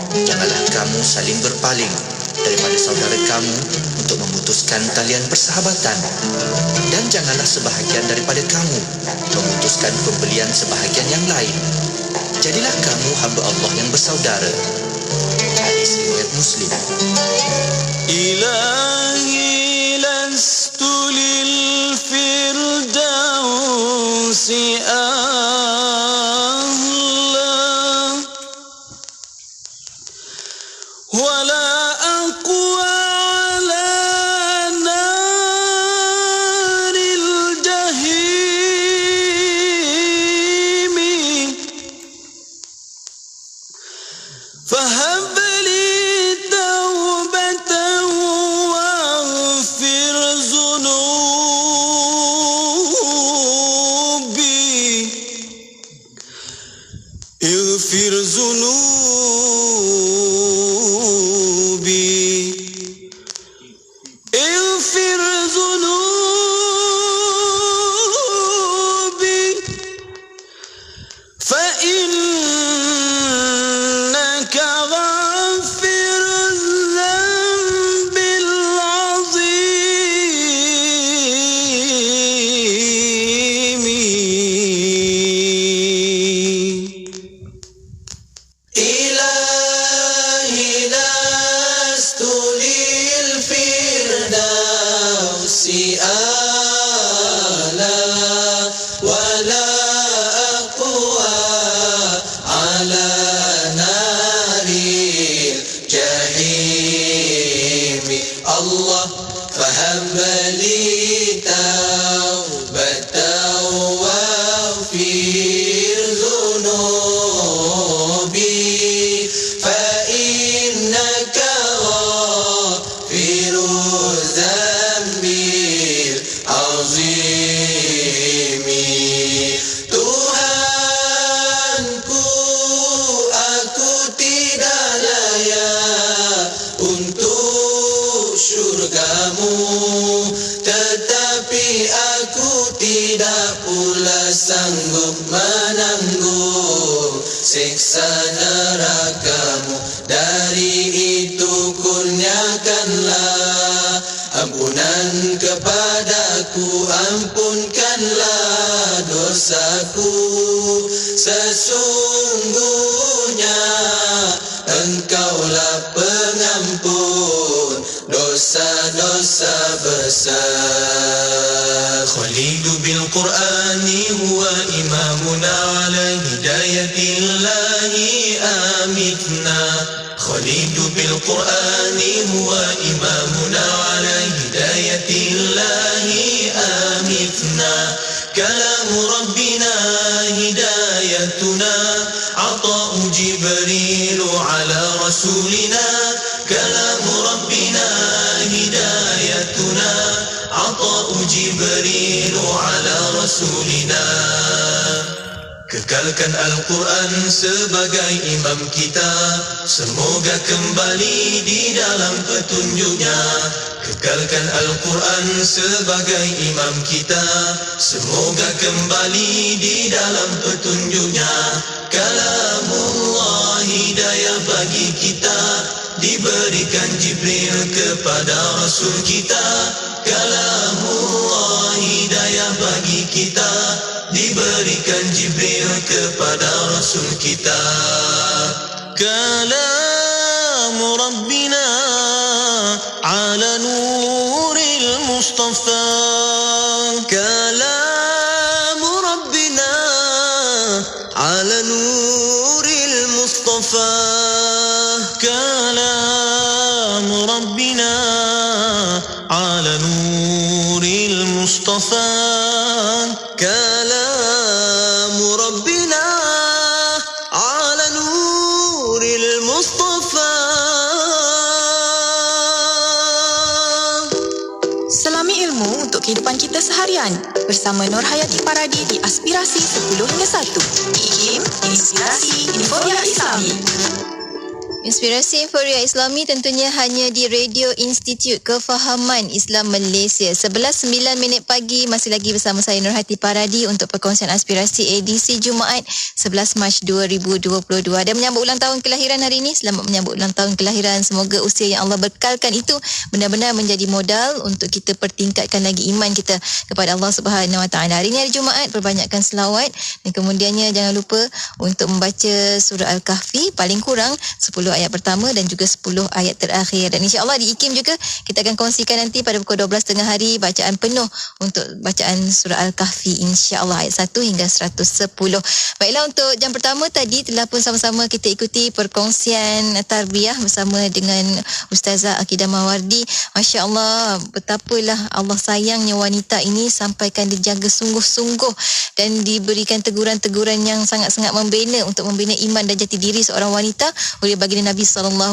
Janganlah kamu saling berpaling daripada saudara kamu untuk memutuskan talian persahabatan. Dan janganlah sebahagian daripada kamu memutuskan pembelian sebahagian yang lain. Jadilah kamu hamba Allah yang bersaudara. Hadis riwayat Muslim. Ilahi lastu lil firdausi ahla wala aqwa ala naril jahimi fahab li taubatan waghfir zunubi ighfir zunubi ighfir zunubi fa innaka ghafir dhanbil azimi. Ilahi lastu lil firdausi ala wala aqwa ala naril jahimi. Allah fahab li taubatan waghfir zunubi fa innaka ghafiru dzambil azimi. Tuhanku, aku tidak layak untuk syurgamu, tetapi aku tidak pula sanggup menanggung siksa nerakamu. Dari itu kurniakanlah ampunan kepadaku, ampunkanlah dosaku. Sesungguhnya Engkaulah pengampun dosa-dosa besar. Khalidu bil Qur'ani huwa imamuna ala hidayatillahi amitna. Khalidu bil Qur'ani huwa imamuna ala hidayatillahi amitna. Kalamu Rabbina hidayatuna ata'u Jibrilu ala rasulina. Kalamu Rabbina hidayatuna ata'u Jibrilu ala rasulina. Kekalkan Al-Quran sebagai imam kita, semoga kembali di dalam petunjuknya. Kekalkan Al-Quran sebagai imam kita, semoga kembali di dalam petunjuknya. Kalamullah hidayah bagi kita, diberikan Jibril kepada Rasul kita. Kalamullah hidayah bagi kita, diberikan Jibril kepada Rasul kita. Kalamu Rabbina ala nuril Mustafa. Kalamu Rabbina ala nuril Mustafa. Kalamu Rabbina ala nuril Mustafa. Kalamu Rabbina ala nuril Mustafa. Selami ilmu untuk kehidupan kita seharian bersama Nur Hayati Paradi di Aspirasi 10 hingga 1. IKIM, Inspirasi Informia Islami. Inspirasi Inforia Islami tentunya hanya di Radio Institut Kefahaman Islam Malaysia. 11:09 pagi, masih lagi bersama saya Nurhati Paradi untuk perkongsian aspirasi edisi Jumaat 11 Mac 2022. Dan menyambut ulang tahun kelahiran hari ini. Selamat menyambut ulang tahun kelahiran. Semoga usia yang Allah bekalkan itu benar-benar menjadi modal untuk kita pertingkatkan lagi iman kita kepada Allah Subhanahu Wa Taala. Hari ini hari Jumaat, perbanyakkan selawat dan kemudiannya jangan lupa untuk membaca surah Al-Kahfi paling kurang 10 ayat pertama dan juga 10 ayat terakhir. Dan insya-Allah di IKIM juga kita akan kongsikan nanti pada pukul 12.30 hari bacaan penuh untuk bacaan surah Al-Kahfi, insya-Allah ayat 1 hingga 110. Baiklah, untuk jam pertama tadi telah pun sama-sama kita ikuti perkongsian tarbiyah bersama dengan Ustazah Akidah Mawardi. Masya-Allah, betapalah Allah sayangnya wanita ini sampaikan dijaga sungguh-sungguh dan diberikan teguran-teguran yang sangat-sangat membina untuk membina iman dan jati diri seorang wanita oleh baginda Nabi SAW.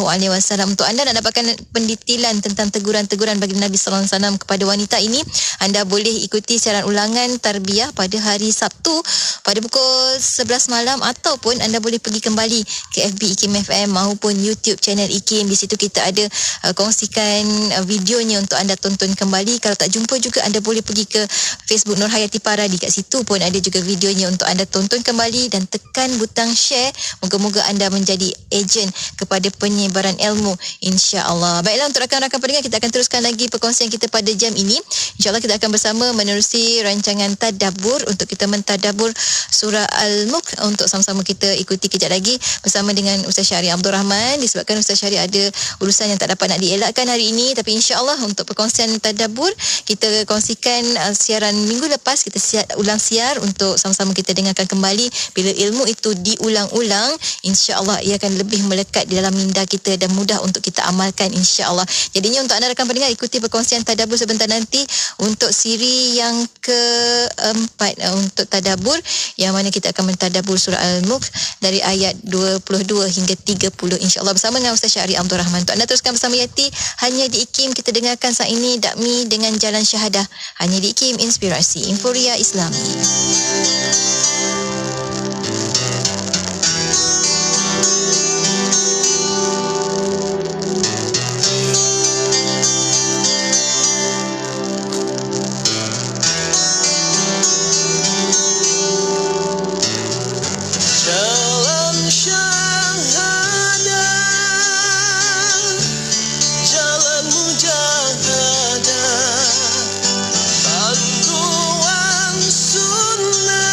Untuk anda nak dapatkan pendetilan tentang teguran-teguran baginda Nabi SAW kepada wanita ini, anda boleh ikuti siaran ulangan tarbiyah pada hari Sabtu pada pukul 11 malam, ataupun anda boleh pergi kembali ke FB IKIM FM maupun YouTube channel IKIM. Di situ kita ada kongsikan videonya untuk anda tonton kembali. Kalau tak jumpa juga, anda boleh pergi ke Facebook Nurhayati Paradi. Kat situ pun ada juga videonya untuk anda tonton kembali dan tekan butang share. Moga-moga anda menjadi ejen kepada penyebaran ilmu, insya-Allah. Baiklah, untuk rakan-rakan pendengar, kita akan teruskan lagi perkongsian kita pada jam ini. Insya-Allah kita akan bersama menerusi rancangan tadabbur untuk kita mentadabbur surah Al-Mulk. Untuk sama-sama kita ikuti kejap lagi bersama dengan Ustaz Syahri Abdul Rahman, disebabkan Ustaz Syahri ada urusan yang tak dapat nak dielakkan hari ini. Tapi insya-Allah untuk perkongsian tadabbur kita kongsikan siaran minggu lepas, kita ulang siar untuk sama-sama kita dengarkan kembali. Bila ilmu itu diulang-ulang, insya-Allah ia akan lebih melekat di dalam minda kita dan mudah untuk kita amalkan, insya-Allah. Jadinya untuk anda rakan pendengar, ikuti perkongsian tadabbur sebentar nanti untuk siri yang keempat untuk tadabbur, yang mana kita akan mentadabbur surah Al-Mulk dari ayat 22 hingga 30, insya-Allah, bersama dengan Ustaz Syahri Abdul Rahman. Untuk anda teruskan bersama Yati hanya di IKIM. Kita dengarkan saat ini Dakmi dengan Jalan Syahadah, hanya di IKIM, Inspirasi Inforia Islami. Bantuan sunnah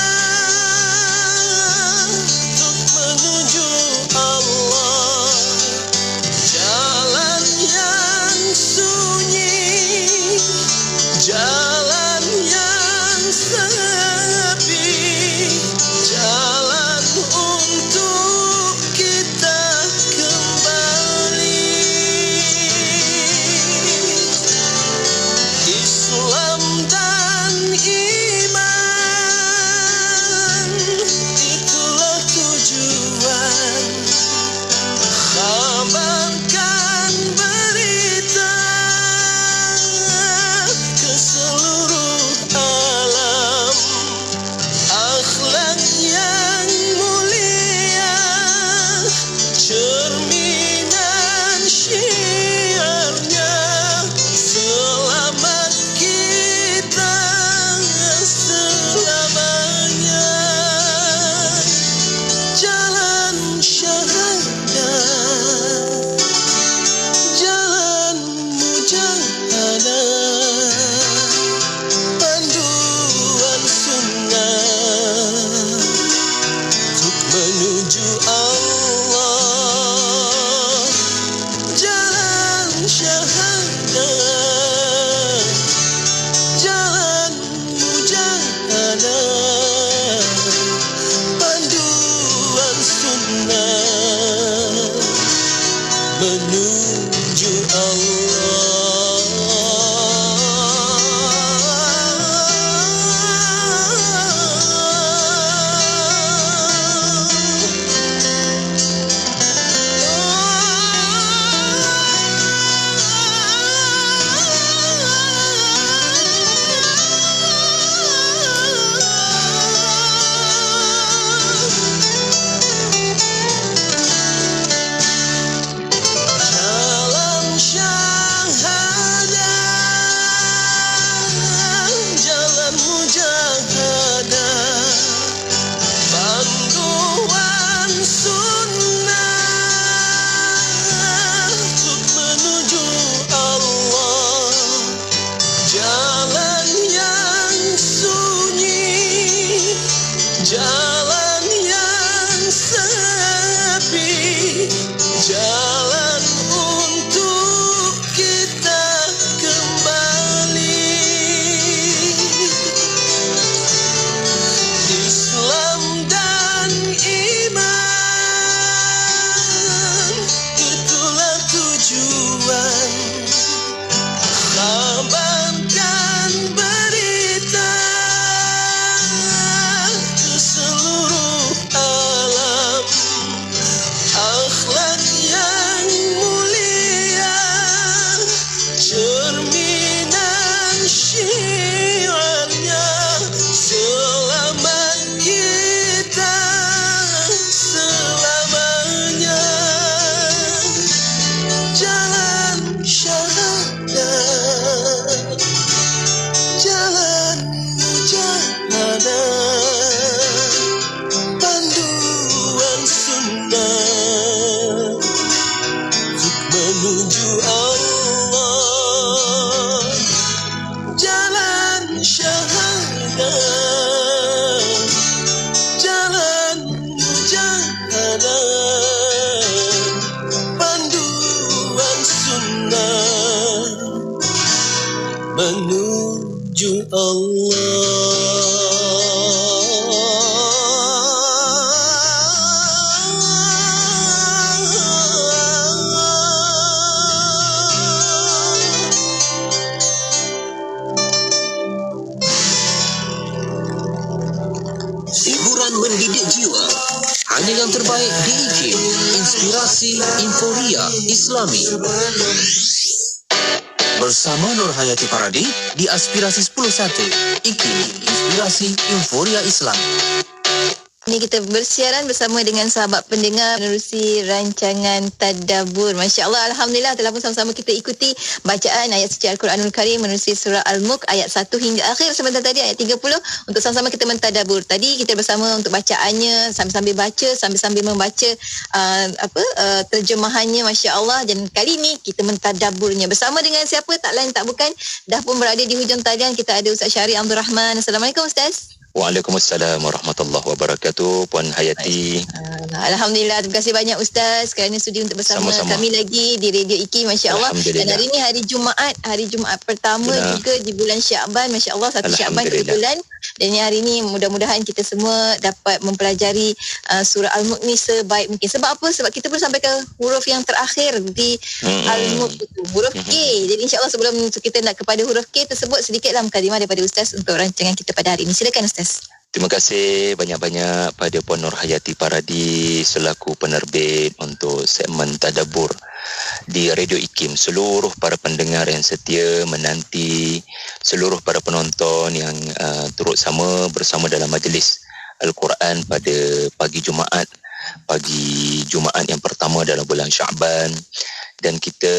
Hiburan mendidik jiwa. Hanya yang terbaik di IKIM. Inspirasi Inforia Islami. Bersama Nur Hayati Paradi di Aspirasi 10.1 IKIM. Inspirasi Inforia Islam. Ini kita bersiaran bersama dengan sahabat pendengar menerusi rancangan Tadabbur. Masya Allah, Alhamdulillah telah pun sama-sama kita ikuti bacaan ayat suci Al-Quranul Karim menerusi surah Al-Mulk ayat 1 hingga akhir. Sebentar tadi ayat 30 untuk sama-sama kita mentadabbur. Tadi kita bersama untuk bacaannya, sambil-sambil baca, sambil-sambil membaca terjemahannya, Masya Allah. Dan kali ini kita mentadabburnya bersama dengan siapa? Tak lain tak bukan, dah pun berada di hujung talian. Kita ada Ustaz Syahri Abdul Rahman. Assalamualaikum Ustaz. Waalaikumsalam warahmatullahi wabarakatuh. Puan Hayati. Alhamdulillah, terima kasih banyak Ustaz kerana sudi untuk bersama Sama-sama. kami lagi di Radio IKIM, Masya Allah. Dan hari ini hari Jumaat pertama juga di bulan Syakban, Masya Allah, 1 Syakban kebetulan. Dan hari ini mudah-mudahan kita semua dapat mempelajari surah Al-Mulk ni sebaik mungkin. Sebab apa? Sebab kita pun sampai ke huruf yang terakhir di Al-Mulk itu, huruf K. Jadi insya-Allah sebelum kita nak kepada huruf K tersebut, sedikitlah mukadimah daripada Ustaz untuk rancangan kita pada hari ini. Silakan Ustaz. Terima kasih banyak-banyak pada Puan Nur Hayati Paradi selaku penerbit untuk segmen Tadabbur di Radio IKIM. Seluruh para pendengar yang setia menanti, seluruh para penonton yang turut bersama dalam majlis Al-Quran pada pagi Jumaat yang pertama dalam bulan Syakban. Dan kita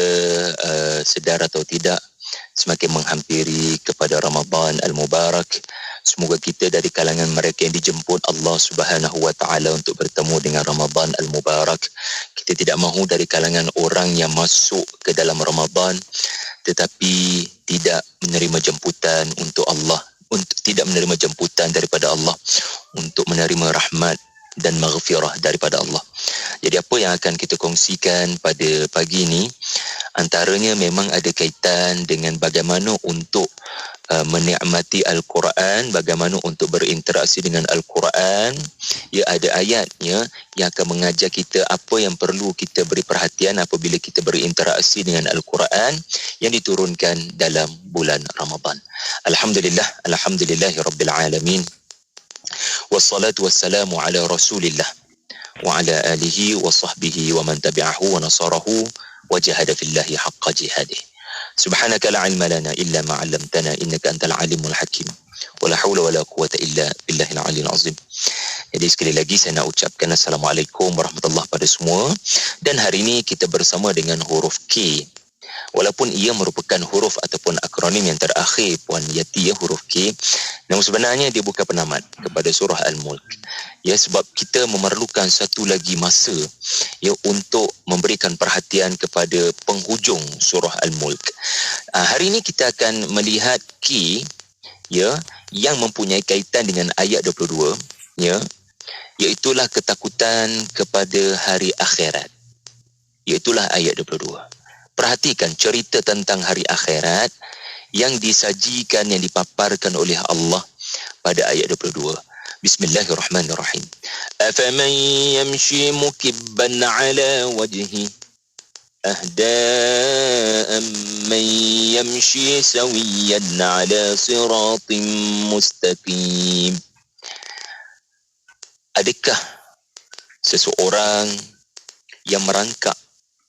sedar atau tidak, semakin menghampiri kepada Ramadan Al-Mubarak. Semoga kita dari kalangan mereka yang dijemput Allah Subhanahu wa taala untuk bertemu dengan Ramadan Al-Mubarak. Kita tidak mahu dari kalangan orang yang masuk ke dalam Ramadan tetapi tidak menerima jemputan untuk Allah, tidak menerima jemputan daripada Allah untuk menerima rahmat dan maghfirah daripada Allah. Jadi apa yang akan kita kongsikan pada pagi ini, antaranya memang ada kaitan dengan bagaimana untuk menikmati Al-Quran, bagaimana untuk berinteraksi dengan Al-Quran. Ya, ada ayatnya yang akan mengajar kita apa yang perlu kita beri perhatian apabila kita berinteraksi dengan Al-Quran yang diturunkan dalam bulan Ramadan. Alhamdulillahirabbil alamin. Wassalatu wassalamu ala Rasulillah wa ala alihi wa sahbihi wa man tabi'ahu wa nasarahu wa jahada fillahi haqqa jihadih. Subhanaka la ilma lana illa ma 'allamtana innaka antal alimul hakim. Wala haula wala quwwata illa billahil aliyil azim. Jadi sekali lagi saya nak ucapkan Assalamualaikum warahmatullahi pada semua. Dan hari ini kita bersama dengan huruf K. Walaupun ia merupakan huruf ataupun akronim yang terakhir Puan Yati, huruf K, namun sebenarnya dia bukan penamat kepada surah Al-Mulk. Ya, sebab kita memerlukan satu lagi masa ya untuk memberikan perhatian kepada penghujung surah Al-Mulk. Hari ini kita akan melihat K ya yang mempunyai kaitan dengan ayat 22 ya, iaitulah ketakutan kepada hari akhirat. Iaitulah ayat 22. Perhatikan cerita tentang hari akhirat yang disajikan, yang dipaparkan oleh Allah pada ayat 22. Bismillahirrahmanirrahim. Afaman yamshi mukibban ala wajhi ahda amman yamshi sawiyan ala siratin mustaqim. Adakah seseorang yang merangkak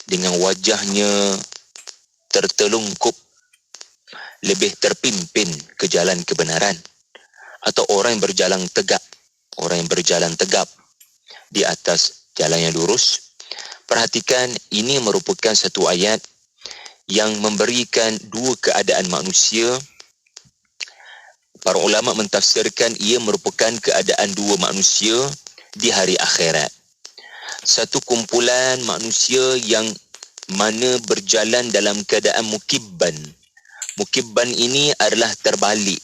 dengan wajahnya tertelungkup lebih terpimpin ke jalan kebenaran, atau orang yang berjalan tegap di atas jalan yang lurus? Perhatikan, ini merupakan satu ayat yang memberikan dua keadaan manusia. Para ulama mentafsirkan ia merupakan keadaan dua manusia di hari akhirat. Satu kumpulan manusia yang mana berjalan dalam keadaan mukibban. Mukibban ini adalah terbalik.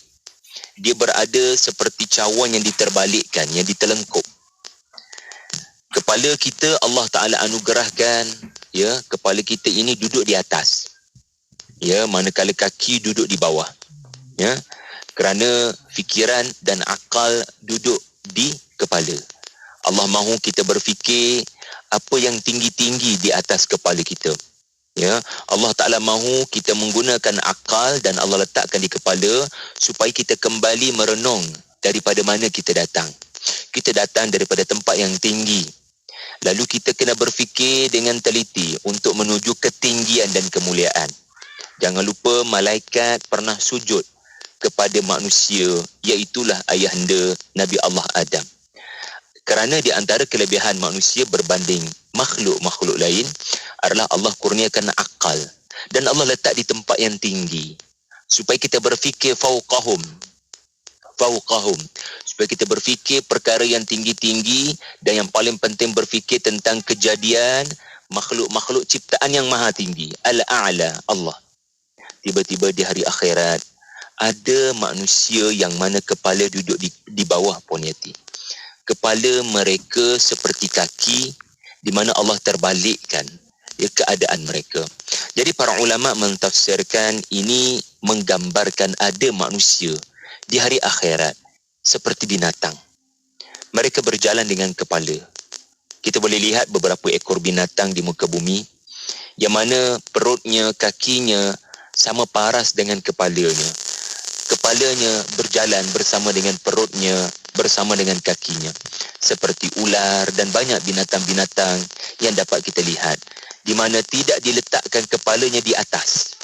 Dia berada seperti cawan yang diterbalikkan, yang ditelengkup. Kepala kita Allah Ta'ala anugerahkan, ya, kepala kita ini duduk di atas. Ya, manakala kaki duduk di bawah. Ya. Kerana fikiran dan akal duduk di kepala. Allah mahu kita berfikir apa yang tinggi-tinggi di atas kepala kita. Ya, Allah Ta'ala mahu kita menggunakan akal dan Allah letakkan di kepala supaya kita kembali merenung daripada mana kita datang. Kita datang daripada tempat yang tinggi. Lalu kita kena berfikir dengan teliti untuk menuju ketinggian dan kemuliaan. Jangan lupa malaikat pernah sujud kepada manusia, iaitulah ayahanda Nabi Allah Adam. Kerana di antara kelebihan manusia berbanding makhluk-makhluk lain adalah Allah kurniakan akal. Dan Allah letak di tempat yang tinggi. Supaya kita berfikir fauqahum. Supaya kita berfikir perkara yang tinggi-tinggi dan yang paling penting berfikir tentang kejadian makhluk-makhluk ciptaan yang maha tinggi. Al-A'la, Allah. Tiba-tiba di hari akhirat, ada manusia yang mana kepala duduk di bawah ponyati. Kepala mereka seperti kaki di mana Allah terbalikkan keadaan mereka. Jadi para ulama mentafsirkan ini menggambarkan ada manusia di hari akhirat seperti binatang. Mereka berjalan dengan kepala. Kita boleh lihat beberapa ekor binatang di muka bumi yang mana perutnya, kakinya sama paras dengan kepalanya. Kepalanya berjalan bersama dengan perutnya, bersama dengan kakinya. Seperti ular dan banyak binatang-binatang yang dapat kita lihat. Di mana tidak diletakkan kepalanya di atas.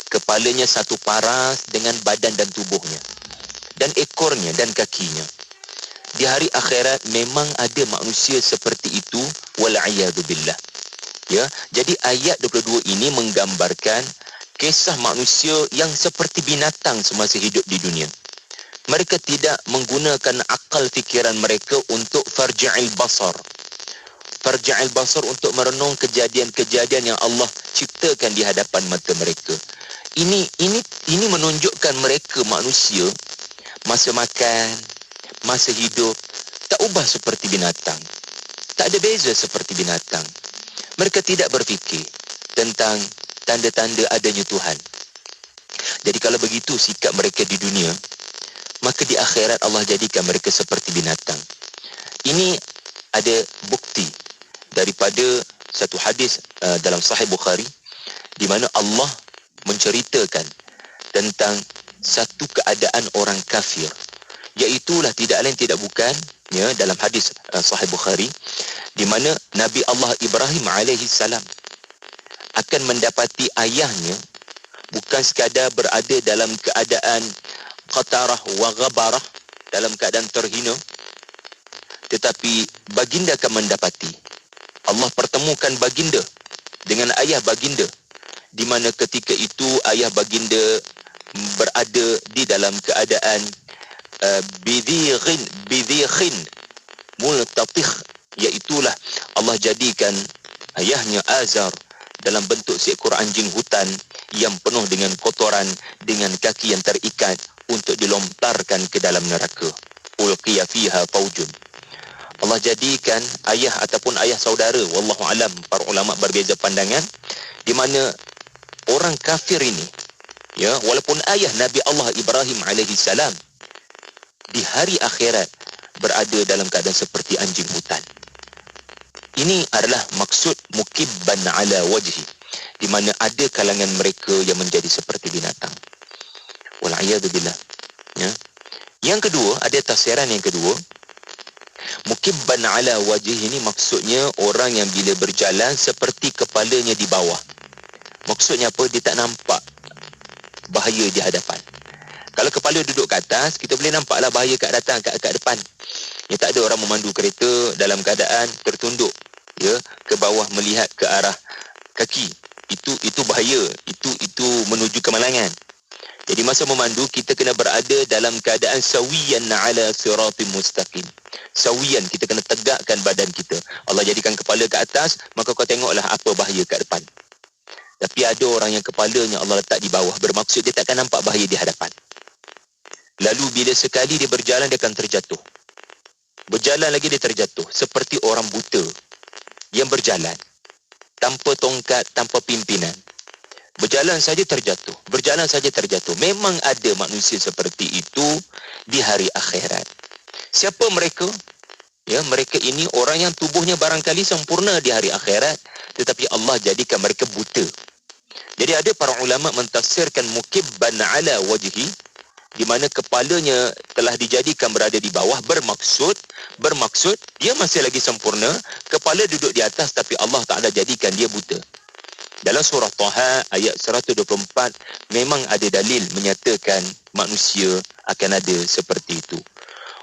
Kepalanya satu paras dengan badan dan tubuhnya. Dan ekornya dan kakinya. Di hari akhirat memang ada manusia seperti itu. Wal'iyadu billah. Ya, jadi ayat 22 ini menggambarkan kisah manusia yang seperti binatang semasa hidup di dunia. Mereka tidak menggunakan akal fikiran mereka untuk farja'il basar. Farja'il basar untuk merenung kejadian-kejadian yang Allah ciptakan di hadapan mata mereka. Ini menunjukkan mereka manusia masa makan, masa hidup tak ubah seperti binatang. Tak ada beza seperti binatang. Mereka tidak berfikir tentang tanda-tanda adanya Tuhan. Jadi kalau begitu sikap mereka di dunia, maka di akhirat Allah jadikan mereka seperti binatang. Ini ada bukti daripada satu hadis dalam Sahih Bukhari di mana Allah menceritakan tentang satu keadaan orang kafir, iaitulah tidak lain tidak bukan dalam hadis Sahih Bukhari di mana Nabi Allah Ibrahim alaihi salam akan mendapati ayahnya bukan sekadar berada dalam keadaan qatarah wa ghabarah, dalam keadaan terhina, tetapi baginda akan mendapati Allah pertemukan baginda dengan ayah baginda, di mana ketika itu ayah baginda berada di dalam keadaan bidhikhin multatikh, iaitulah Allah jadikan ayahnya Azar dalam bentuk seekor anjing hutan yang penuh dengan kotoran, dengan kaki yang terikat untuk dilontarkan ke dalam neraka. Ulqiya fiha faujun. Allah jadikan ayah ataupun ayah saudara, wallahu alam, para ulama berbeza pandangan, di mana orang kafir ini, walaupun ayah Nabi Allah Ibrahim alaihi salam di hari akhirat berada dalam keadaan seperti anjing hutan. Ini adalah maksud mukibban ala wajhi, di mana ada kalangan mereka yang menjadi seperti binatang. Wal'iyadu billah. Yang kedua, ada tafsiran yang kedua. Mukibban ala wajhi ini maksudnya orang yang bila berjalan seperti kepalanya di bawah. Maksudnya apa? Dia tak nampak bahaya di hadapan. Kalau kepala duduk ke atas, kita boleh nampaklah bahaya kat datang, kat depan. Tak ada orang memandu kereta dalam keadaan tertunduk ke bawah melihat ke arah kaki. Itu bahaya. Itu menuju kemalangan. Jadi masa memandu kita kena berada dalam keadaan sawiyan ala siratim mustaqim. Sawiyan, kita kena tegakkan badan kita. Allah jadikan kepala ke atas, maka kau tengoklah apa bahaya kat depan. Tapi ada orang yang kepalanya Allah letak di bawah, bermaksud dia takkan nampak bahaya di hadapan. Lalu bila sekali dia berjalan, dia akan terjatuh. Berjalan lagi dia terjatuh. Seperti orang buta yang berjalan tanpa tongkat, tanpa pimpinan. Berjalan saja terjatuh. Berjalan saja terjatuh. Memang ada manusia seperti itu di hari akhirat. Siapa mereka? Ya, mereka ini orang yang tubuhnya barangkali sempurna di hari akhirat, tetapi Allah jadikan mereka buta. Jadi ada para ulama mentafsirkan mukibban ala wajhi, di mana kepalanya telah dijadikan berada di bawah, bermaksud dia masih lagi sempurna, kepala duduk di atas, tapi Allah Ta'ala jadikan dia buta. Dalam surah Taha ayat 124 memang ada dalil menyatakan manusia akan ada seperti itu.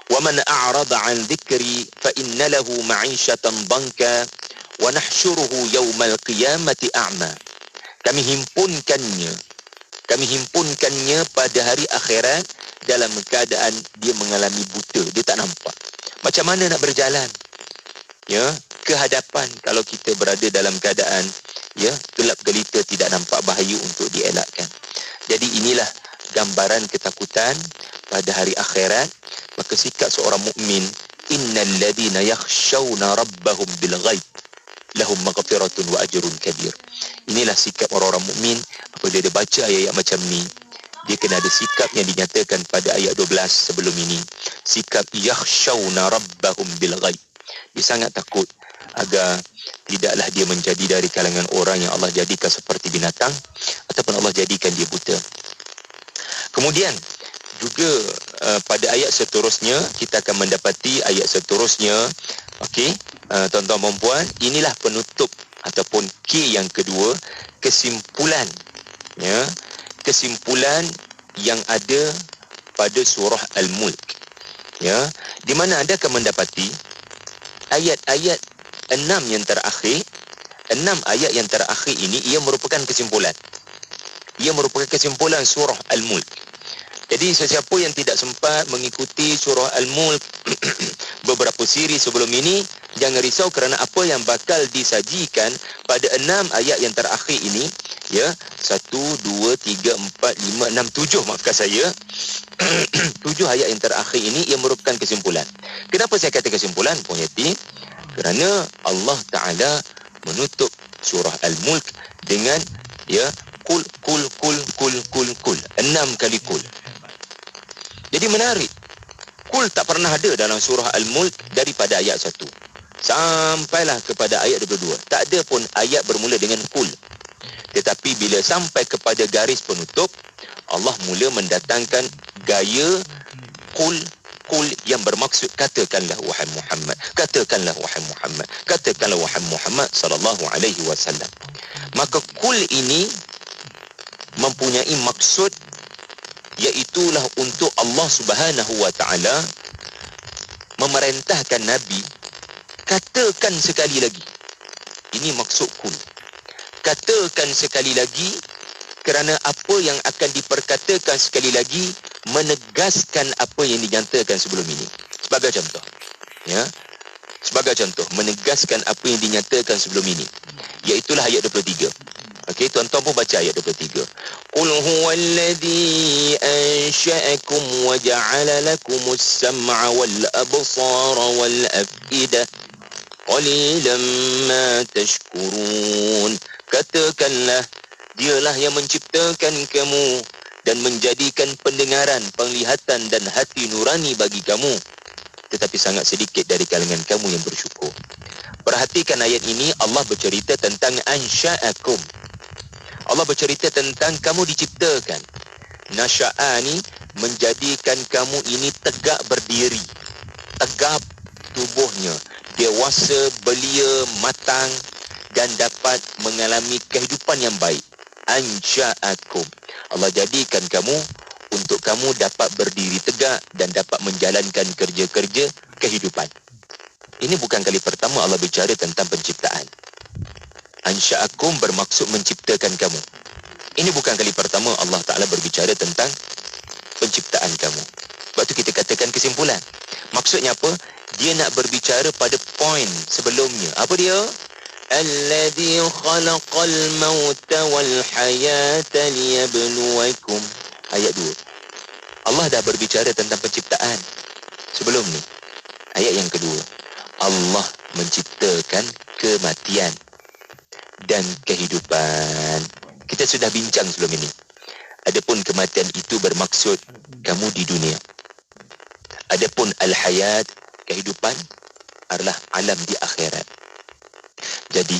وَمَنْ أَعْرَضَ عَنْ ذِكْرِي فَإِنَّ لَهُ مَعِيشَةً ضَنْكًا وَنَحْشُرُهُ يَوْمَ الْقِيَامَةِ أَعْمَى. Kami himpunkannya pada hari akhirat dalam keadaan dia mengalami buta, dia tak nampak. Macam mana nak berjalan? Ya, ke hadapan kalau kita berada dalam keadaan ya gelap gelita, tidak nampak bahaya untuk dielakkan. Jadi inilah gambaran ketakutan pada hari akhirat. Maka sikap seorang mukmin, innal ladzina yakhshawna rabbahum bil ghaib lahum maghfiratun wa ajrun kabir. Inilah sikap orang-orang mukmin apabila dia baca ayat-ayat macam ni. Dia kena ada sikap yang dinyatakan pada ayat 12 sebelum ini. Sikap yakhshawna rabbahum bil ghaib. Dia sangat takut agar tidaklah dia menjadi dari kalangan orang yang Allah jadikan seperti binatang ataupun Allah jadikan dia buta. Kemudian juga pada ayat seterusnya kita akan mendapati ayat seterusnya. Okey, tuan-tuan dan puan, inilah penutup ataupun key yang kedua, kesimpulan ya, kesimpulan yang ada pada surah Al-Mulk ya, di mana anda akan mendapati ayat-ayat 6 yang terakhir. 6 ayat yang terakhir ini ia merupakan kesimpulan. Ia merupakan kesimpulan surah Al-Mulk. Jadi sesiapa yang tidak sempat mengikuti surah Al-Mulk beberapa siri sebelum ini, jangan risau kerana apa yang bakal disajikan pada 6 ayat yang terakhir ini ya, 1 2 3 4 5 6 7 maafkan saya 7 ayat yang terakhir ini ia merupakan kesimpulan. Kenapa saya kata kesimpulan, Puan Yati? Kerana Allah Ta'ala menutup surah Al-Mulk dengan ya kul 6 kali kul. Jadi menarik, kul tak pernah ada dalam surah Al-Mulk daripada ayat 1 sampailah kepada ayat 22. Tak ada pun ayat bermula dengan kul. Tetapi bila sampai kepada garis penutup, Allah mula mendatangkan gaya kul yang bermaksud katakanlah wahai Muhammad, katakanlah wahai Muhammad, katakanlah wahai Muhammad sallallahu alaihi wasallam. Maka kul ini mempunyai maksud, iaitulah untuk Allah Subhanahu wa taala memerintahkan Nabi, katakan sekali lagi. Ini maksud kul. Katakan sekali lagi, kerana apa yang akan diperkatakan sekali lagi menegaskan apa yang dinyatakan sebelum ini. Sebagai contoh ya, sebagai contoh menegaskan apa yang dinyatakan sebelum ini, iaitulah ayat 23. Okey, tuan-tuan pun baca ayat 23. Qul huwallazi ansha'akum wa ja'ala lakumus sam'a wal absara wal af'idah qalilan ma tashkurun. Katakanlah, dialah yang menciptakan kamu dan menjadikan pendengaran, penglihatan dan hati nurani bagi kamu, tetapi sangat sedikit dari kalangan kamu yang bersyukur. Perhatikan ayat ini, Allah bercerita tentang ansha'akum. Allah bercerita tentang kamu diciptakan. Nasya'a ni menjadikan kamu ini tegak berdiri, tegap tubuhnya, dewasa, belia, matang dan dapat mengalami kehidupan yang baik. Ansha'akum. Allah jadikan kamu untuk kamu dapat berdiri tegak dan dapat menjalankan kerja-kerja kehidupan. Ini bukan kali pertama Allah bicara tentang penciptaan. Ansha'akum bermaksud menciptakan kamu. Ini bukan kali pertama Allah Ta'ala berbicara tentang penciptaan kamu. Sebab tu kita katakan kesimpulan. Maksudnya apa? Dia nak berbicara pada poin sebelumnya. Apa dia? Alladhi khalaqal mauta wal hayata liyabluwakum. Ayat 2. Allah dah berbicara tentang penciptaan sebelum ni. Ayat yang kedua, Allah menciptakan kematian dan kehidupan. Kita sudah bincang sebelum ini. Adapun kematian itu bermaksud kamu di dunia. Adapun al-hayat, kehidupan, adalah alam di akhirat. Jadi,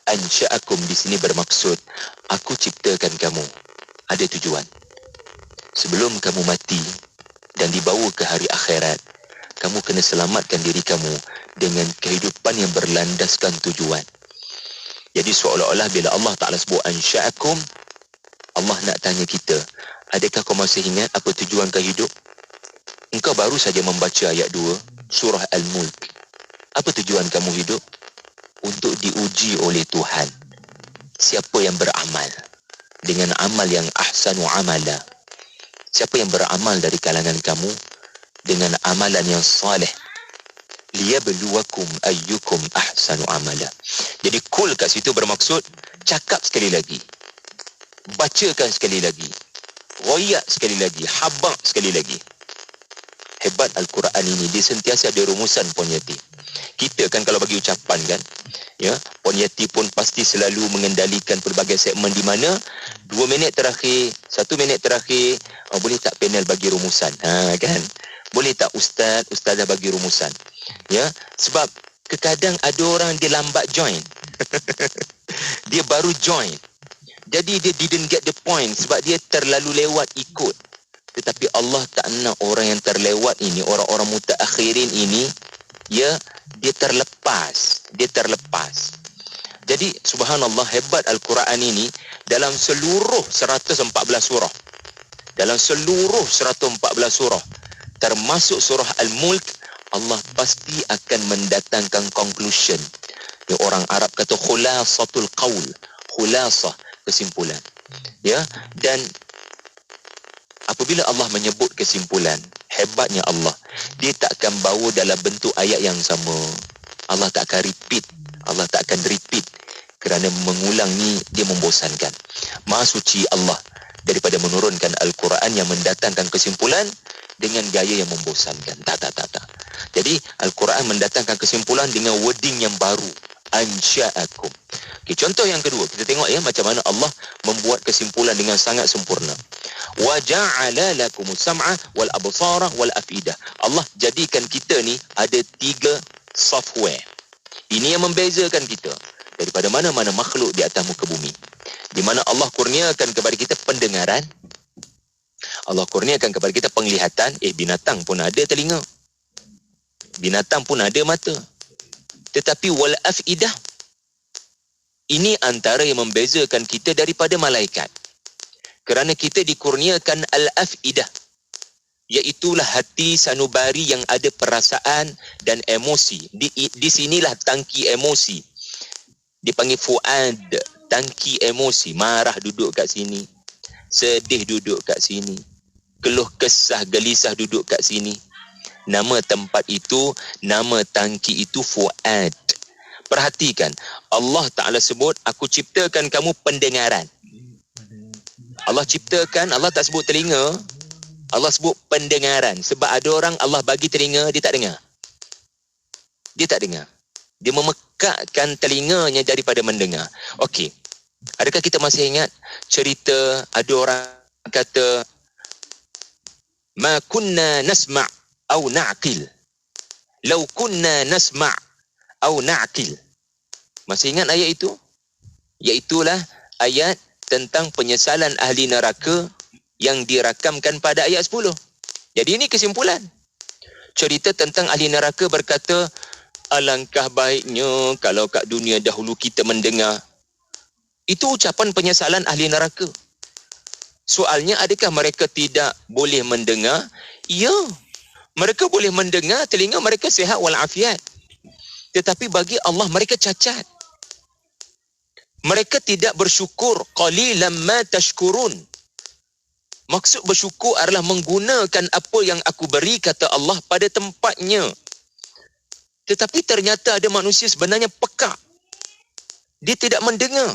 ansha'akum di sini bermaksud aku ciptakan kamu. Ada tujuan. Sebelum kamu mati dan dibawa ke hari akhirat, kamu kena selamatkan diri kamu dengan kehidupan yang berlandaskan tujuan. Jadi seolah-olah bila Allah Ta'ala sebut ansha'akum, Allah nak tanya kita, adakah kau masih ingat apa tujuan kau hidup? Engkau baru saja membaca ayat 2 surah Al-Mulk. Apa tujuan kamu hidup? Untuk diuji oleh Tuhan. Siapa yang beramal dengan amal yang ahsanu amala? Siapa yang beramal dari kalangan kamu dengan amalan yang saleh? Liyabluwakum ayyukum ahsanu amala. Jadi kul kat situ bermaksud cakap sekali lagi, bacakan sekali lagi, royak sekali lagi, habaq sekali lagi. Hebat Al-Quran ini, dia sentiasa ada rumusan Puan Yati. Kita kan kalau bagi ucapan kan, ya, Puan Yati pun pasti selalu mengendalikan pelbagai segmen di mana 2 minit terakhir, 1 minit terakhir, boleh tak panel bagi rumusan? Kan? Boleh tak ustazah bagi rumusan? Ya, sebab kadang ada orang dia lambat join. Dia baru join. Jadi dia didn't get the point sebab dia terlalu lewat ikut. Tetapi Allah tak nak orang yang terlewat ini, orang-orang mutaakhirin ini, ya, dia terlepas. Jadi subhanallah, hebat Al-Quran ini dalam seluruh 114 surah. Dalam seluruh 114 surah, termasuk surah Al-Mulk, Allah pasti akan mendatangkan conclusion. Ya, orang Arab kata khulasatul qaul, khulasah, kesimpulan. Ya, dan apabila Allah menyebut kesimpulan, hebatnya Allah, dia tak akan bawa dalam bentuk ayat yang sama. Allah tak akan repeat. Kerana mengulang ni dia membosankan. Maha suci Allah daripada menurunkan Al-Quran yang mendatangkan kesimpulan dengan gaya yang membosankan. Tak. Jadi Al-Quran mendatangkan kesimpulan dengan wording yang baru. Ansha'akum. Okay, contoh yang kedua, kita tengok ya macam mana Allah membuat kesimpulan dengan sangat sempurna. Wa ja'ala lakumus sam'a wal absara wal afidah. Allah jadikan kita ni ada 3 software. Ini yang membezakan kita daripada mana-mana makhluk di atas muka bumi. Di mana Allah kurniakan kepada kita pendengaran, Allah kurniakan kepada kita penglihatan. Binatang pun ada telinga, binatang pun ada mata. Tetapi wal afidah, ini antara yang membezakan kita daripada malaikat. Kerana kita dikurniakan al-afidah, iaitulah hati sanubari yang ada perasaan dan emosi. Di sinilah tangki emosi. Dipanggil fuad, tangki emosi. Marah duduk kat sini, sedih duduk kat sini, keluh kesah gelisah duduk kat sini. Nama tempat itu, nama tangki itu fuad. Perhatikan, Allah Ta'ala sebut, aku ciptakan kamu pendengaran. Allah ciptakan, Allah tak sebut telinga, Allah sebut pendengaran. Sebab ada orang Allah bagi telinga, dia tak dengar. Dia memekakkan telinganya daripada mendengar. Okey, adakah kita masih ingat cerita ada orang kata ma kunna nasma' au na'qil, law kunna nasma' au na'qil. Masih ingat ayat itu? Iaitulah ayat tentang penyesalan ahli neraka yang dirakamkan pada ayat 10. Jadi ini kesimpulan. Cerita tentang ahli neraka berkata, alangkah baiknya kalau kat dunia dahulu kita mendengar. Itu ucapan penyesalan ahli neraka. Soalnya, adakah mereka tidak boleh mendengar? Ya, mereka boleh mendengar, telinga mereka sihat walafiat. Tetapi bagi Allah mereka cacat. Mereka tidak bersyukur. Qalilan ma tashkurun. Maksud bersyukur adalah menggunakan apa yang aku beri, kata Allah, pada tempatnya. Tetapi ternyata ada manusia sebenarnya pekak. Dia tidak mendengar.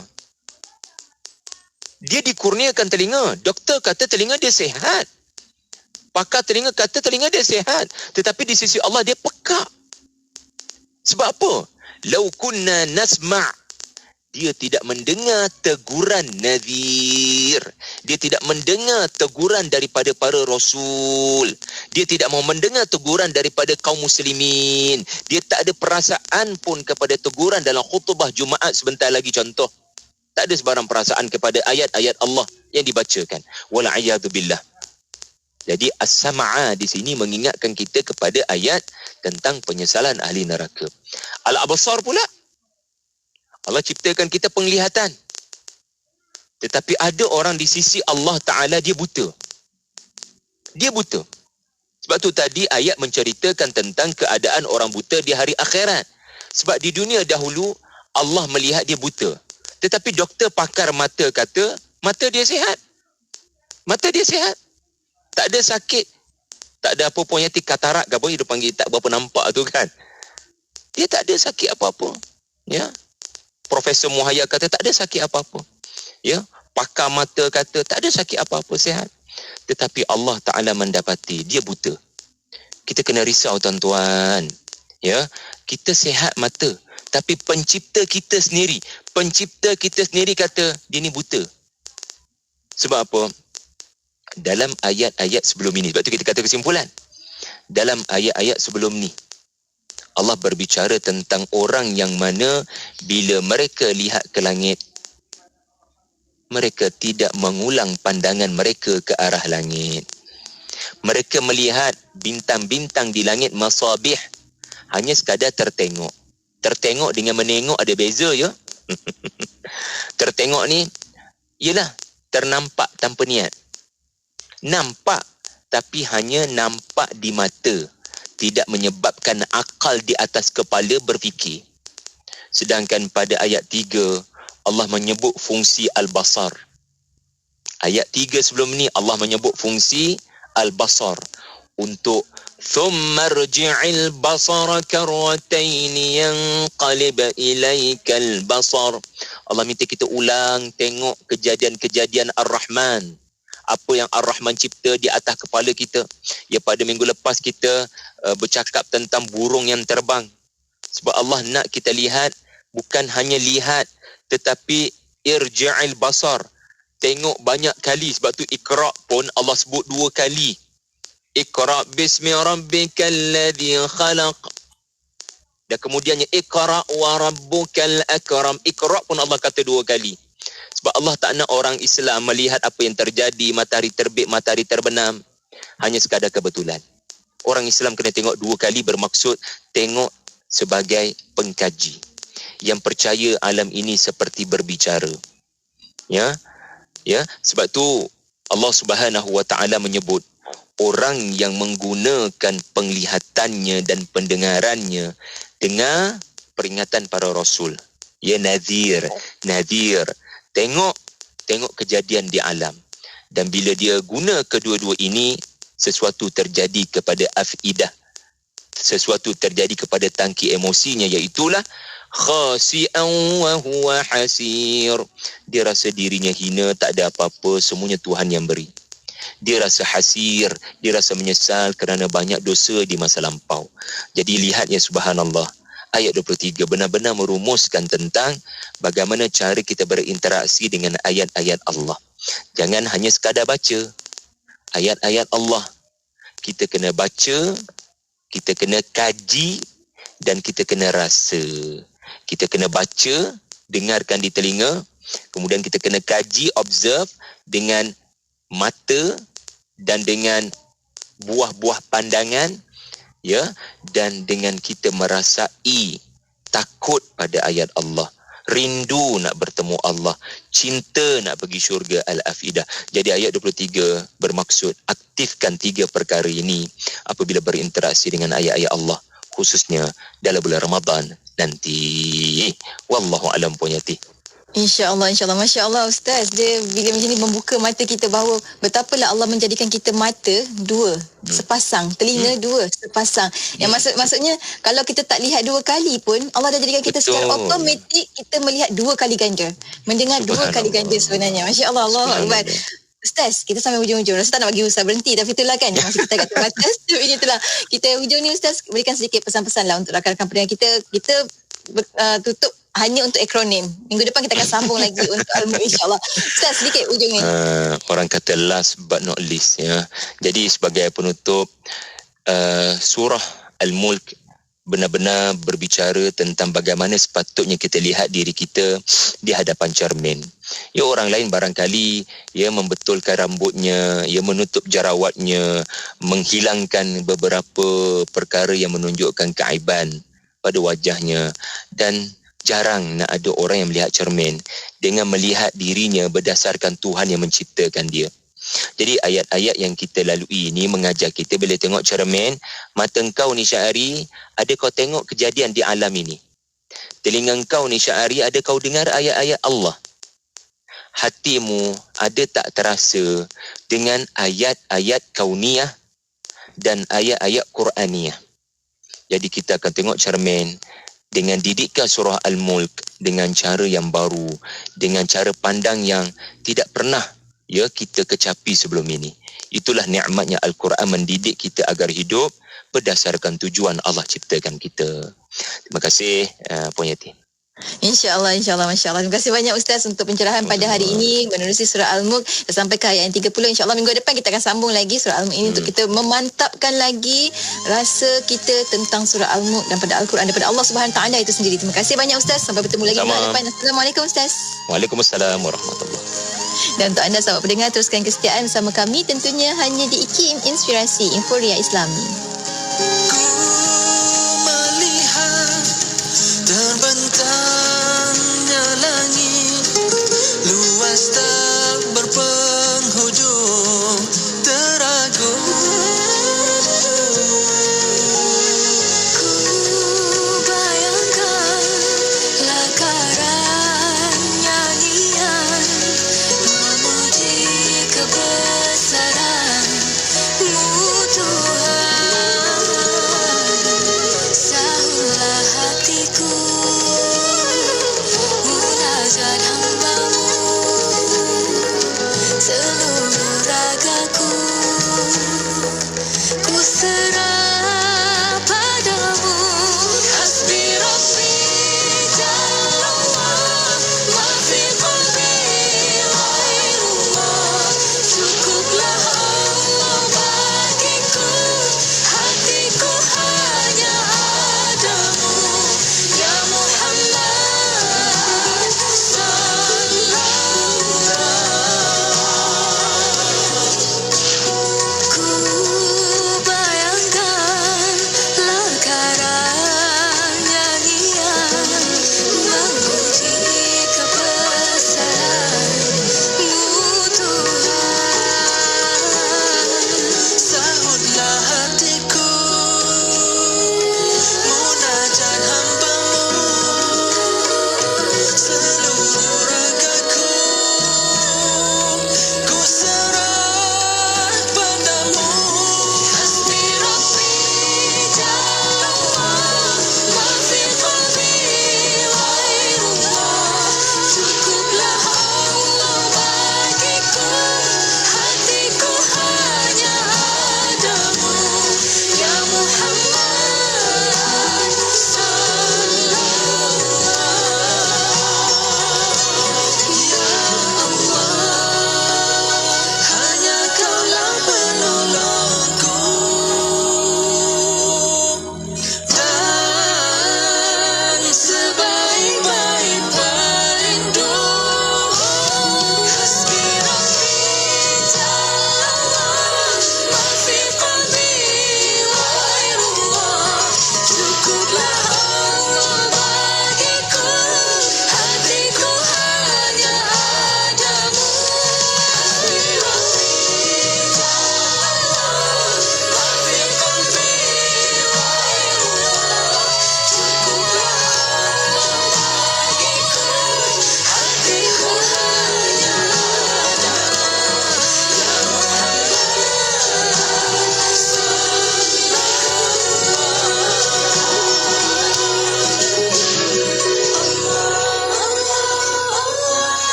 Dia dikurniakan telinga. Doktor kata telinga dia sihat. Pakar telinga kata telinga dia sihat. Tetapi di sisi Allah dia pekak. Sebab apa? Lau kunna nasma'. dia tidak mendengar teguran nadhir. Dia tidak mendengar teguran daripada para rasul. Dia tidak mau mendengar teguran daripada kaum muslimin. Dia tak ada perasaan pun kepada teguran dalam khutbah Jumaat sebentar lagi contoh. Tak ada sebarang perasaan kepada ayat-ayat Allah yang dibacakan. Wal'iyadu billah. Jadi as-sam'a di sini mengingatkan kita kepada ayat tentang penyesalan ahli neraka. Al-absar pula, Allah ciptakan kita penglihatan. Tetapi ada orang di sisi Allah Ta'ala dia buta. Dia buta. Sebab tu tadi ayat menceritakan tentang keadaan orang buta di hari akhirat. Sebab di dunia dahulu Allah melihat dia buta. Tetapi doktor pakar mata kata mata dia sihat. Mata dia sihat. Tak ada sakit. Tak ada apa pun yang katarak ke apa dia panggil tak berapa nampak tu kan. Dia tak ada sakit apa-apa. Ya. Profesor Muhayya kata tak ada sakit apa-apa. Ya, pakar mata kata tak ada sakit apa-apa, sihat. Tetapi Allah Ta'ala mendapati dia buta. Kita kena risau tuan-tuan. Ya, kita sihat mata, tapi pencipta kita sendiri kata dia ni buta. Sebab apa? Dalam ayat-ayat sebelum ini, sebab tu kita kata kesimpulan. Dalam ayat-ayat sebelum ni Allah berbicara tentang orang yang mana bila mereka lihat ke langit, mereka tidak mengulang pandangan mereka ke arah langit. Mereka melihat bintang-bintang di langit masabih, hanya sekadar tertengok. Tertengok dengan menengok ada beza ya. Tertengok ni ialah ternampak tanpa niat. Nampak tapi hanya nampak di mata, tidak menyebabkan akal di atas kepala berfikir. Sedangkan pada ayat 3 Allah menyebut fungsi al-basar. Ayat 3 sebelum ni Allah menyebut fungsi al-basar untuk thumma rji'il basara karratayn yanqalib ilaikal basar. Allah minta kita ulang tengok kejadian-kejadian Ar-Rahman. Apa yang Ar-Rahman cipta di atas kepala kita. Ya, pada minggu lepas kita bercakap tentang burung yang terbang. Sebab Allah nak kita lihat, bukan hanya lihat, tetapi irja'il basar. Tengok banyak kali. Sebab tu Iqra' pun Allah sebut 2 kali. Iqra' bismi rabbikal ladzi khalaq. Dan kemudiannya Iqra' wa rabbukal akram. Iqra' pun Allah kata 2 kali. Sebab Allah tak nak orang Islam melihat apa yang terjadi, matahari terbit, matahari terbenam, hanya sekadar kebetulan. Orang Islam kena tengok 2 kali, bermaksud tengok sebagai pengkaji yang percaya alam ini seperti berbicara. Ya. Ya, sebab tu Allah Subhanahu wa taala menyebut orang yang menggunakan penglihatannya dan pendengarannya dengar peringatan para rasul. Ya, nadhir. Tengok kejadian di alam. Dan bila dia guna kedua-dua ini, sesuatu terjadi kepada afidah. Sesuatu terjadi kepada tangki emosinya, iaitulah khasi'an wa huwa hasir. Dia rasa dirinya hina, tak ada apa-apa, semuanya Tuhan yang beri. Dia rasa hasir, dia rasa menyesal kerana banyak dosa di masa lampau. Jadi lihat ya, subhanallah. Ayat 23 benar-benar merumuskan tentang bagaimana cara kita berinteraksi dengan ayat-ayat Allah. Jangan hanya sekadar baca ayat-ayat Allah. Kita kena baca, kita kena kaji, dan kita kena rasa. Kita kena baca, dengarkan di telinga, kemudian kita kena kaji, observe dengan mata dan dengan buah-buah pandangan, ya, dan dengan kita merasai takut pada ayat Allah, rindu nak bertemu Allah, cinta nak pergi syurga al-afidah. Jadi ayat 23 bermaksud aktifkan 3 perkara ini apabila berinteraksi dengan ayat-ayat Allah, khususnya dalam bulan Ramadan nanti. Wallahu alam punyati. InsyaAllah. Masya Allah Ustaz. Dia bila macam ni membuka mata kita bahawa betapalah Allah menjadikan kita mata 2 sepasang, telinga 2 sepasang. Yang maksudnya kalau kita tak lihat 2 kali pun Allah dah jadikan kita secara automatik kita melihat 2 kali ganda. Mendengar 2 kali ganda sebenarnya. Masya Allah. Allahu Akbar. Ustaz, kita sampai hujung-hujung. Rasa tak nak bagi Ustaz berhenti, tapi itulah kan masa kita kat terbatas. Tapi itulah. Kita hujung ni Ustaz berikan sedikit pesan-pesan lah untuk rakan-rakan pendengar kita. Kita tutup hanya untuk akronim. Minggu depan kita akan sambung lagi untuk Al-Mulk, insyaAllah. Ustaz, sedikit ujungnya. Orang kata last but not least, ya. Jadi sebagai penutup, surah Al-Mulk benar-benar berbicara tentang bagaimana sepatutnya kita lihat diri kita di hadapan cermin. Ya, orang lain barangkali ia membetulkan rambutnya, ia menutup jerawatnya, menghilangkan beberapa perkara yang menunjukkan keaiban pada wajahnya, dan jarang nak ada orang yang melihat cermin dengan melihat dirinya berdasarkan Tuhan yang menciptakan dia. Jadi ayat-ayat yang kita lalui ini mengajar kita bila tengok cermin, mata engkau ni Syahari, ada kau tengok kejadian di alam ini. Telinga engkau ni Syahari, ada kau dengar ayat-ayat Allah. Hatimu ada tak terasa dengan ayat-ayat kauniyah dan ayat-ayat Quraniyah. Jadi kita akan tengok cermin dengan didikan surah Al-Mulk dengan cara yang baru, dengan cara pandang yang tidak pernah kita kecapi sebelum ini. Itulah nikmatnya Al-Quran, mendidik kita agar hidup berdasarkan tujuan Allah ciptakan kita. Terima kasih Puan Yati. InsyaAllah, Masya Allah. Terima kasih banyak Ustaz untuk pencerahan pada hari ini menerusi surah Al-Mulk sampai ke ayat yang 30. InsyaAllah minggu depan kita akan sambung lagi surah Al-Mulk ini untuk kita memantapkan lagi rasa kita tentang surah Al-Mulk dan pada Al-Quran daripada Allah Subhanahu Taala itu sendiri. Terima kasih banyak Ustaz. Sampai bertemu lagi minggu depan. Assalamualaikum Ustaz. Waalaikumsalam warahmatullahi. Dan untuk anda sahabat pendengar, teruskan kesetiaan bersama kami tentunya hanya di IKIM Inspirasi Inforia Islami. Terbentangnya langit luas tak berpenghujung teragung. Ku bayangkan lakaran nyanyian memuji kebesaran-Mu Tuhan.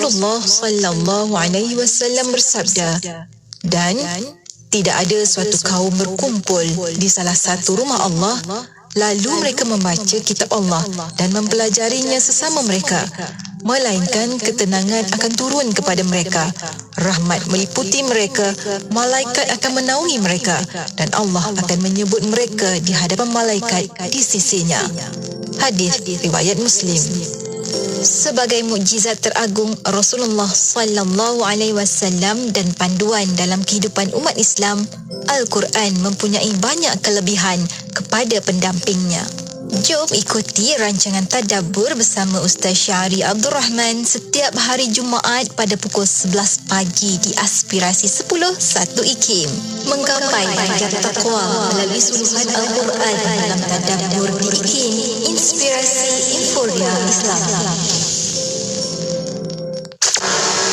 Rasulullah sallallahu alaihi wasallam bersabda, dan tidak ada suatu kaum berkumpul di salah satu rumah Allah lalu mereka membaca kitab Allah dan mempelajarinya sesama mereka, melainkan ketenangan akan turun kepada mereka, rahmat meliputi mereka, malaikat akan menaungi mereka, dan Allah akan menyebut mereka di hadapan malaikat di sisinya. Hadis riwayat Muslim. Sebagai mukjizat teragung Rasulullah sallallahu alaihi wasallam dan panduan dalam kehidupan umat Islam, Al-Quran mempunyai banyak kelebihan kepada pendampingnya. Jom ikuti rancangan tadabbur bersama Ustaz Syahri Abdul Rahman setiap hari Jumaat pada pukul 11 pagi di Aspirasi 10 1 IKIM. Menggapai darjat taqwa melalui suluhan Al-Quran dalam tadabbur di IKIM, Inspirasi Inforia Islam.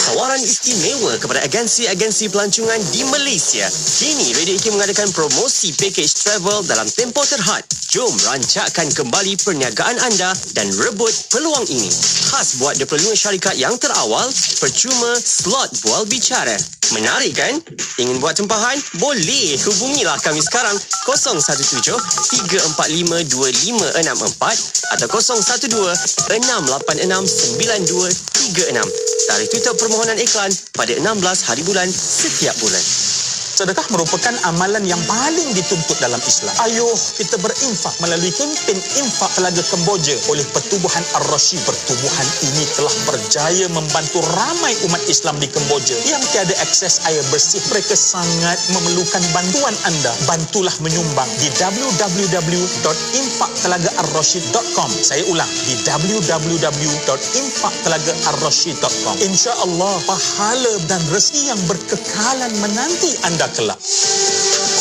Tawaran istimewa kepada agensi-agensi pelancongan di Malaysia. Kini Radio IKIM mengadakan promosi package travel dalam tempoh terhad. Jom rancakkan kembali perniagaan anda dan rebut peluang ini. Khas buat 25 syarikat yang terawal, percuma slot bual bicara. Menarik kan? Ingin buat tempahan? Boleh, hubungilah kami sekarang 017-345-2564 atau 012-686-9236. Tarikh tutup permohonan iklan pada 16 hari bulan setiap bulan. Sedekah merupakan amalan yang paling dituntut dalam Islam. Ayuh kita berinfak melalui kempen infak Telaga Kemboja oleh Pertubuhan Ar-Rasyid. Pertubuhan ini telah berjaya membantu ramai umat Islam di Kemboja yang tiada akses air bersih. Mereka sangat memerlukan bantuan anda. Bantulah menyumbang di www.infaktelagaarrasyid.com. Saya ulang, di www.infaktelagaarrasyid.com. InsyaAllah pahala dan rezeki yang berkekalan menanti anda kelak.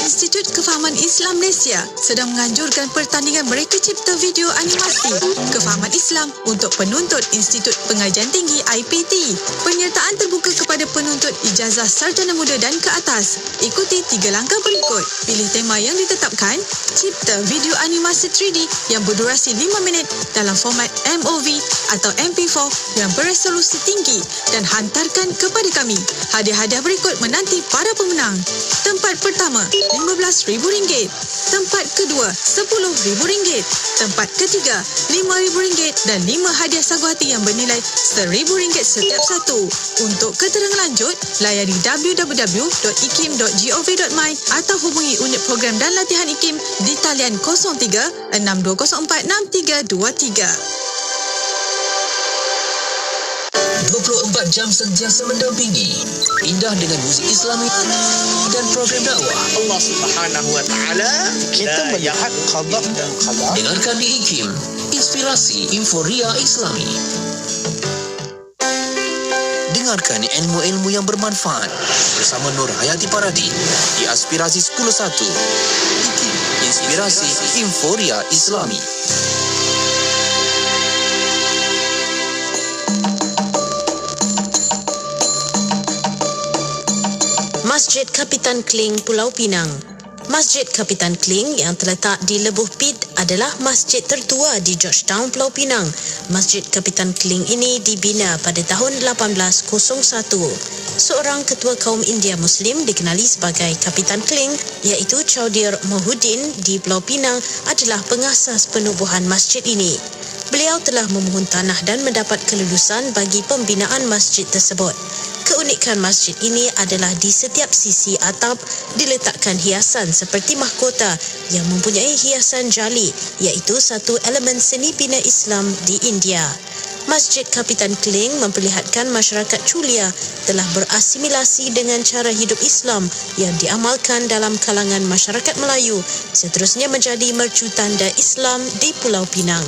Institut Kefahaman Islam Malaysia sedang menganjurkan pertandingan mereka cipta video animasi Kefahaman Islam untuk penuntut Institut Pengajian Tinggi IPT. Penyertaan terbuka kepada penuntut ijazah sarjana muda dan ke atas. Ikuti 3 langkah berikut. Pilih tema yang ditetapkan, cipta video animasi 3D yang berdurasi 5 minit dalam format MOV atau MP4 yang beresolusi tinggi dan hantarkan kepada kami. Hadiah-hadiah berikut menanti para pemenang. Tempat pertama, RM15,000. Tempat kedua, RM10,000. Tempat ketiga, RM5,000 dan 5 hadiah sagu hati yang bernilai RM1,000 setiap satu. Untuk keterangan lanjut, layari www.ikim.gov.my atau hubungi unit program dan latihan IKIM di talian 03-6204-6323. 24 jam sentiasa mendampingi. Indah dengan muzik Islami dan program dakwah. Allah Subhanahu wa taala kita melihat qada dan qadar. Dengarkan di IKIM, Inspirasi Inforia Islami. Dengarkan ilmu-ilmu yang bermanfaat bersama Nur Hayati Paradi di Aspirasi 10.1 IKIM, Inspirasi Inforia Islami. Masjid Kapitan Kling, Pulau Pinang. Masjid Kapitan Kling yang terletak di Lebuh Pit adalah masjid tertua di Georgetown, Pulau Pinang. Masjid Kapitan Kling ini dibina pada tahun 1801. Seorang ketua kaum India Muslim dikenali sebagai Kapitan Kling, iaitu Chowdhury Mohuddin di Pulau Pinang adalah pengasas penubuhan masjid ini. Beliau telah memohon tanah dan mendapat kelulusan bagi pembinaan masjid tersebut. Keunikan masjid ini adalah di setiap sisi atap diletakkan hiasan seperti mahkota yang mempunyai hiasan jali, iaitu satu elemen seni bina Islam di India. Masjid Kapitan Kling memperlihatkan masyarakat Chulia telah berasimilasi dengan cara hidup Islam yang diamalkan dalam kalangan masyarakat Melayu, seterusnya menjadi mercu tanda Islam di Pulau Pinang.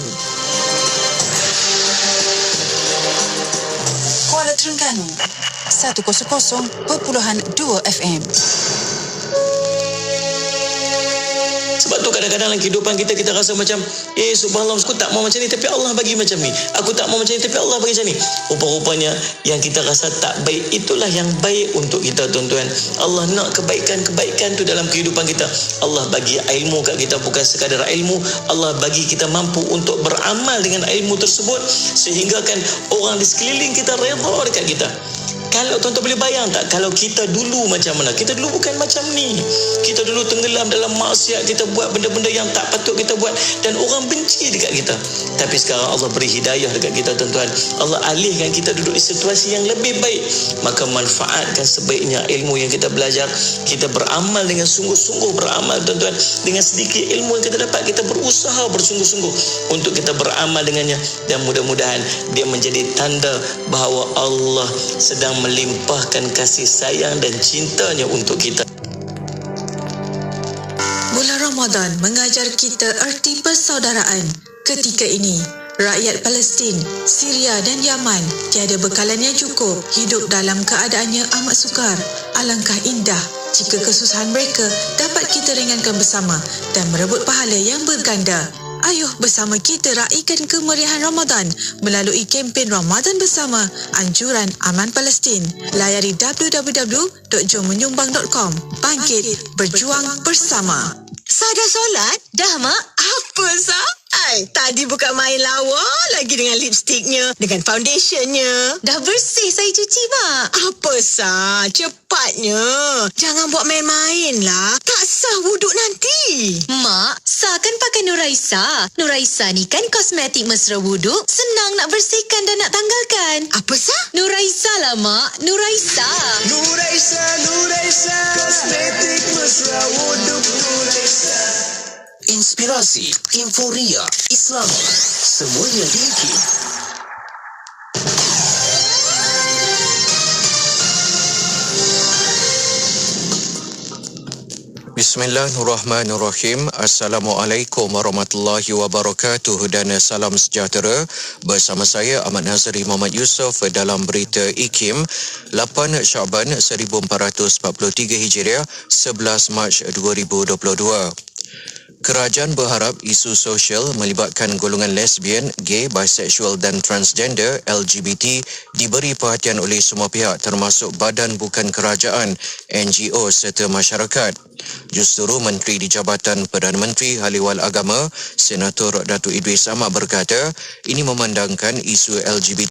Kuala Terengganu 100.2 FM. Sebab tu kadang-kadang dalam kehidupan kita rasa macam subhanallah, aku tak mau macam ni tapi Allah bagi macam ni. Aku tak mau macam ni tapi Allah bagi macam ni. Rupa-rupanya yang kita rasa tak baik, itulah yang baik untuk kita, tuan-tuan. Allah nak kebaikan-kebaikan tu dalam kehidupan kita. Allah bagi ilmu kat kita, bukan sekadar ilmu, Allah bagi kita mampu untuk beramal dengan ilmu tersebut, sehingga kan orang di sekeliling kita redha dekat kita. Kalau tuan-tuan boleh bayang tak, kalau kita dulu macam mana? Kita dulu bukan macam ni. Kita dulu tenggelam dalam maksiat, kita buat benda-benda yang tak patut kita buat dan orang benci dekat kita. Tapi sekarang Allah beri hidayah dekat kita, tuan-tuan. Allah alihkan kita duduk di situasi yang lebih baik. Maka manfaatkan sebaiknya ilmu yang kita belajar. Kita beramal dengan sungguh-sungguh beramal, tuan-tuan. Dengan sedikit ilmu yang kita dapat, kita berusaha bersungguh-sungguh untuk kita beramal dengannya, dan mudah-mudahan dia menjadi tanda bahawa Allah sedang melimpahkan kasih sayang dan cintanya untuk kita. Bulan Ramadan mengajar kita erti persaudaraan. Ketika ini, rakyat Palestin, Syria dan Yaman tiada bekalan yang cukup, hidup dalam keadaannya amat sukar. Alangkah indah jika kesusahan mereka dapat kita ringankan bersama dan merebut pahala yang berganda. Ayuh bersama kita raikan kemeriahan Ramadan melalui kempen Ramadan Bersama Anjuran Aman Palestin. Layari www.jommenyumbang.com. Bangkit, berjuang bersama. Sah dah solat? Dah, Mak. Apa, Sah? Tadi bukan main lawa lagi dengan lipstiknya, dengan foundationnya. Dah bersih saya cuci, Mak. Apa, Sah? Cepatnya. Jangan buat main-main lah. Tak sah wuduk nanti. Mak, Sah kan pakai Nuraisa. Nuraisa ni kan kosmetik mesra wuduk. Senang nak bersihkan dan nak tanggalkan. Apa, Sah? Nuraisa lah, Mak. Nuraisa. Nuraisa, Nuraisa, kosmetik mesra wuduk Nuraisa. Inspirasi, euforia, Islam, semuanya di IKIM. Bismillahirrahmanirrahim. Assalamualaikum warahmatullahi wabarakatuh dan salam sejahtera. Bersama saya Ahmad Nazri Muhammad Yusof dalam berita IKIM 8 Syaban 1443 Hijriah 11 Mac 2022. Kerajaan berharap isu sosial melibatkan golongan lesbian, gay, bisexual dan transgender LGBT diberi perhatian oleh semua pihak termasuk badan bukan kerajaan, NGO serta masyarakat. Justru Menteri di Jabatan Perdana Menteri Haliwal Agama, Senator Datuk Idris Ahmad berkata, ini memandangkan isu LGBT